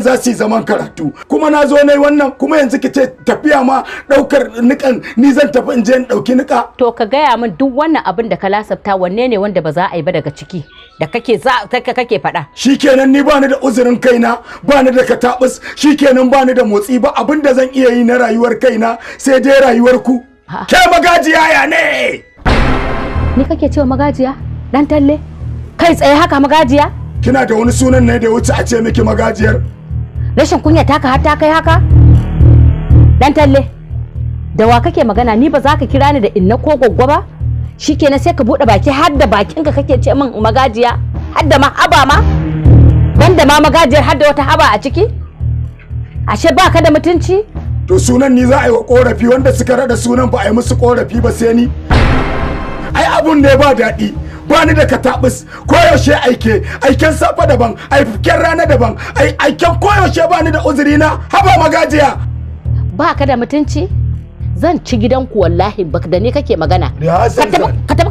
za su yi zaman karatu kuma na zo na yi wannan kuma yanzu ki ce tafiya ma ɗaukar nikan ni zan tafi in je in ɗauki nika. To ka gaya min duk wannan abin da ka lasafta wanne ne wanda ba za a yi ba daga ciki da kake faɗa. Shikenan ni bani da uzurin kaina bani da katabus shikenan bani da motsi ba abin da zan iya yi na rayuwar kaina sai dai rayuwar ku. Ke magajiya ya ne? Ni kake cewa magajiya? Dan talle? Kai tsaye haka magajiya? Kina da wani sunan ne da ya wuce a ce miki magajiyar? Rashin kunya taka har ta kai haka? Dan talle, da wa kake magana ni ba za ka kira ni da inna ko gwaggwa ba? Shikenan sai ka bude baki har da bakinka kake ce min magajiya? Har da ma haba ma? Banda ma magajiyar har da wata haba a ciki? Ashe baka da mutunci? To sunan ni za a yi wa korafi wanda suka rada sunan ba a yi musu korafi ba sai ni? Ai abun ne ba daɗi. Bani da katabus koyaushe aiken safa daban aiken rana daban aiken koyaushe bani da uzuri na haba magajiya. Ba ka da mutunci zan ci gidanku wallahi baka da ni kake magana. Ka tafi